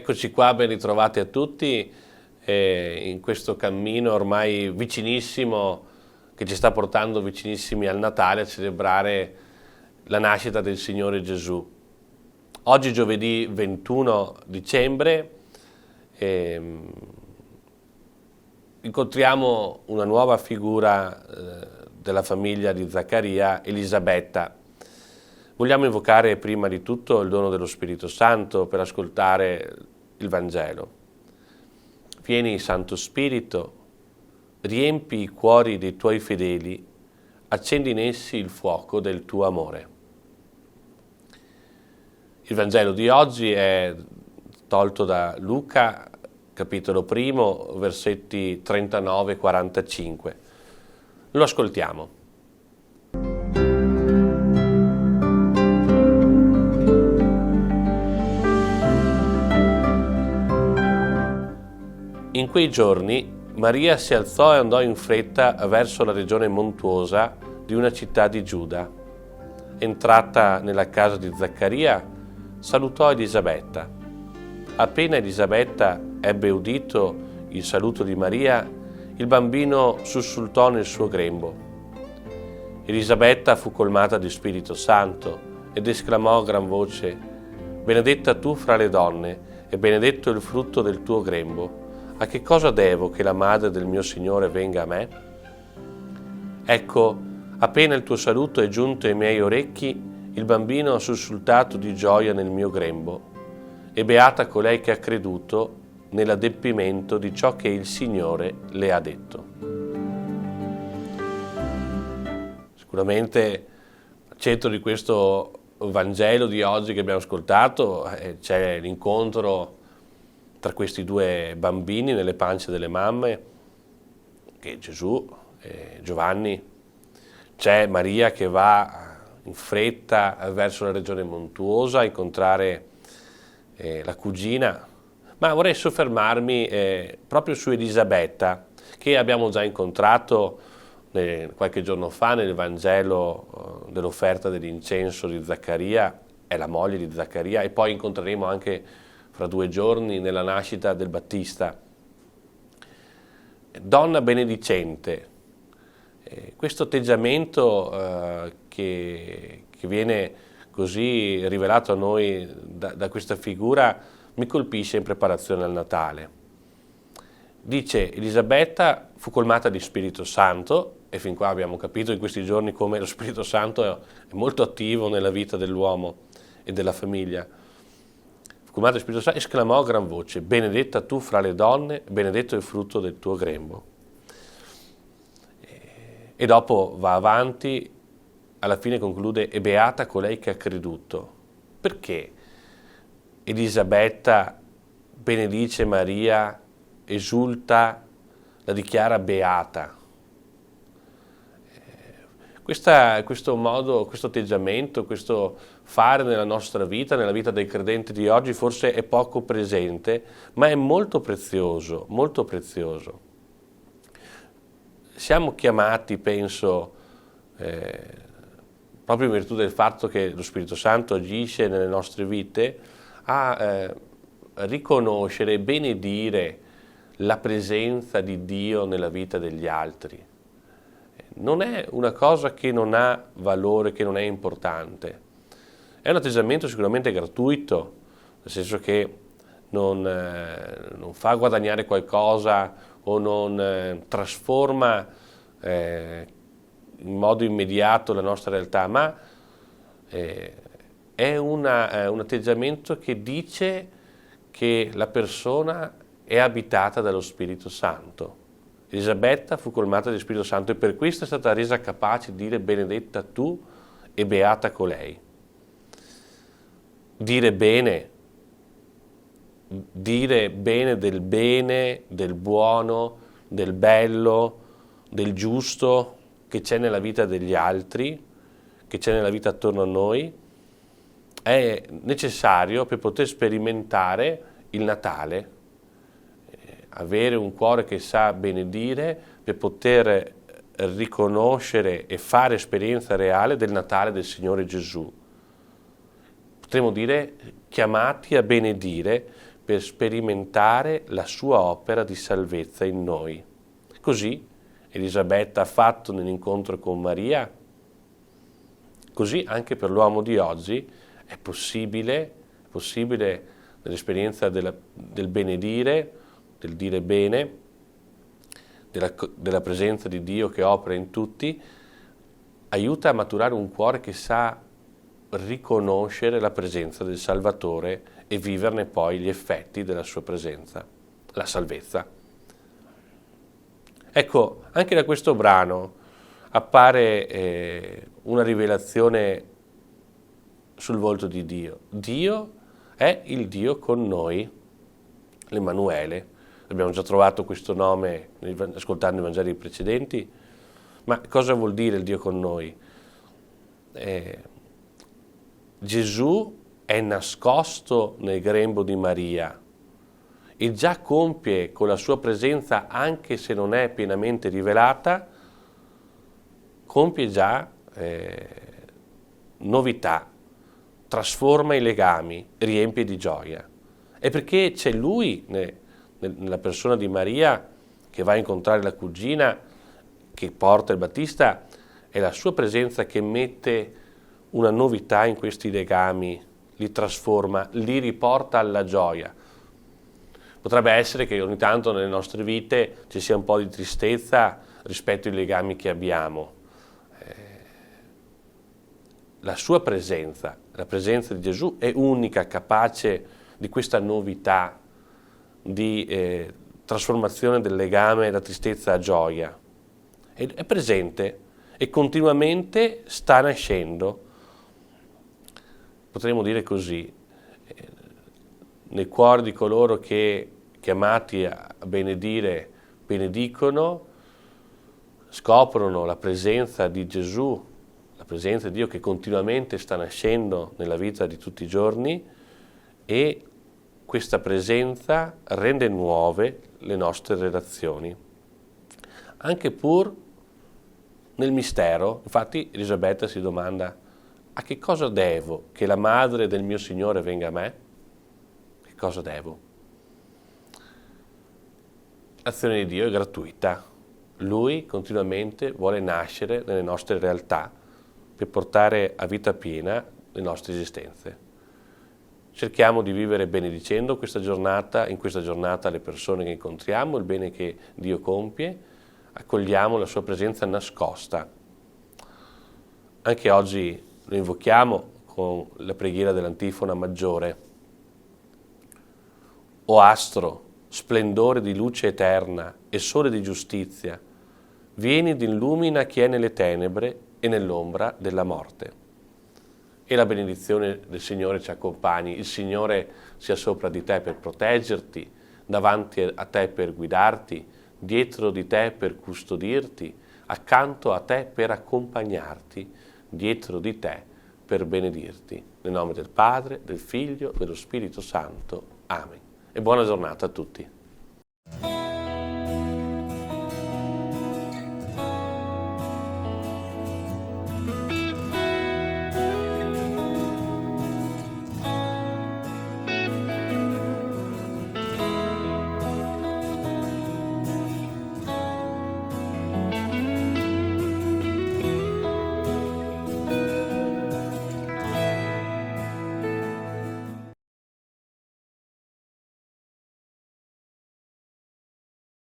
Eccoci qua, ben ritrovati a tutti in questo cammino ormai vicinissimo che ci sta portando vicinissimi al Natale a celebrare la nascita del Signore Gesù. Oggi giovedì 21 dicembre incontriamo una nuova figura della famiglia di Zaccaria, Elisabetta. Vogliamo invocare prima di tutto il dono dello Spirito Santo per ascoltare il Vangelo. Vieni, Santo Spirito, riempi i cuori dei tuoi fedeli, accendi in essi il fuoco del tuo amore. Il Vangelo di oggi è tolto da Luca, capitolo 1, versetti 39-45. Lo ascoltiamo. In quei giorni Maria si alzò e andò in fretta verso la regione montuosa di una città di Giuda. Entrata nella casa di Zaccaria, salutò Elisabetta. Appena Elisabetta ebbe udito il saluto di Maria, il bambino sussultò nel suo grembo. Elisabetta fu colmata di Spirito Santo ed esclamò a gran voce: «Benedetta tu fra le donne e benedetto il frutto del tuo grembo. A che cosa devo che la madre del mio Signore venga a me? Ecco, appena il tuo saluto è giunto ai miei orecchi, il bambino ha sussultato di gioia nel mio grembo, e beata colei che ha creduto nell'adempimento di ciò che il Signore le ha detto». Sicuramente al centro di questo Vangelo di oggi che abbiamo ascoltato c'è l'incontro tra questi due bambini nelle pance delle mamme, che è Gesù e Giovanni. C'è Maria che va in fretta verso la regione montuosa a incontrare la cugina, ma vorrei soffermarmi proprio su Elisabetta, che abbiamo già incontrato qualche giorno fa nel Vangelo dell'offerta dell'incenso di Zaccaria, è la moglie di Zaccaria, e poi incontreremo anche fra 2 giorni nella nascita del Battista. Donna benedicente, questo atteggiamento che viene così rivelato a noi da questa figura mi colpisce in preparazione al Natale. Dice: Elisabetta fu colmata di Spirito Santo, e fin qua abbiamo capito in questi giorni come lo Spirito Santo è molto attivo nella vita dell'uomo e della famiglia. Colmata di Spirito Santo, esclamò a gran voce: «Benedetta tu fra le donne, benedetto il frutto del tuo grembo». E dopo va avanti, alla fine conclude: «E beata colei che ha creduto». Perché Elisabetta benedice Maria, esulta, la dichiara beata? Questo modo, questo atteggiamento, questo fare nella nostra vita, nella vita dei credenti di oggi, forse è poco presente, ma è molto prezioso, molto prezioso. Siamo chiamati, penso, proprio in virtù del fatto che lo Spirito Santo agisce nelle nostre vite, a riconoscere e benedire la presenza di Dio nella vita degli altri. Non è una cosa che non ha valore, che non è importante. È un atteggiamento sicuramente gratuito, nel senso che non fa guadagnare qualcosa o non trasforma in modo immediato la nostra realtà, ma è un atteggiamento che dice che la persona è abitata dallo Spirito Santo. Elisabetta fu colmata di Spirito Santo e per questo è stata resa capace di dire: benedetta tu e beata colei. Dire bene del buono, del bello, del giusto che c'è nella vita degli altri, che c'è nella vita attorno a noi, è necessario per poter sperimentare il Natale. Avere un cuore che sa benedire per poter riconoscere e fare esperienza reale del Natale del Signore Gesù. Potremmo dire chiamati a benedire per sperimentare la sua opera di salvezza in noi. Così Elisabetta ha fatto nell'incontro con Maria, così anche per l'uomo di oggi è possibile nell'esperienza del benedire, del dire bene, della presenza di Dio che opera in tutti, aiuta a maturare un cuore che sa riconoscere la presenza del Salvatore e viverne poi gli effetti della sua presenza, la salvezza. Ecco, anche da questo brano appare una rivelazione sul volto di Dio. Dio è il Dio con noi, l'Emanuele. Abbiamo già trovato questo nome ascoltando i Vangeli precedenti, ma cosa vuol dire il Dio con noi? Gesù è nascosto nel grembo di Maria e già compie con la sua presenza, anche se non è pienamente rivelata, compie già novità, trasforma i legami, riempie di gioia. È perché c'è Lui nella persona di Maria che va a incontrare la cugina, che porta il Battista, è la sua presenza che mette una novità in questi legami, li trasforma, li riporta alla gioia. Potrebbe essere che ogni tanto nelle nostre vite ci sia un po' di tristezza rispetto ai legami che abbiamo. La sua presenza, la presenza di Gesù è unica, capace di questa novità, di trasformazione del legame da tristezza a gioia. È presente e continuamente sta nascendo. Potremmo dire così, nel cuore di coloro che, chiamati a benedire, benedicono, scoprono la presenza di Gesù, la presenza di Dio che continuamente sta nascendo nella vita di tutti i giorni, e questa presenza rende nuove le nostre relazioni. Anche pur nel mistero, infatti Elisabetta si domanda: a che cosa devo che la madre del mio Signore venga a me? Che cosa devo? L'azione di Dio è gratuita. Lui continuamente vuole nascere nelle nostre realtà per portare a vita piena le nostre esistenze. Cerchiamo di vivere benedicendo questa giornata, in questa giornata le persone che incontriamo, il bene che Dio compie, accogliamo la sua presenza nascosta. Anche oggi lo invochiamo con la preghiera dell'antifona maggiore. O astro, splendore di luce eterna e sole di giustizia, vieni ed illumina chi è nelle tenebre e nell'ombra della morte. E la benedizione del Signore ci accompagni, il Signore sia sopra di te per proteggerti, davanti a te per guidarti, dietro di te per custodirti, accanto a te per accompagnarti, dietro di te per benedirti. Nel nome del Padre, del Figlio, dello Spirito Santo. Amen. E buona giornata a tutti.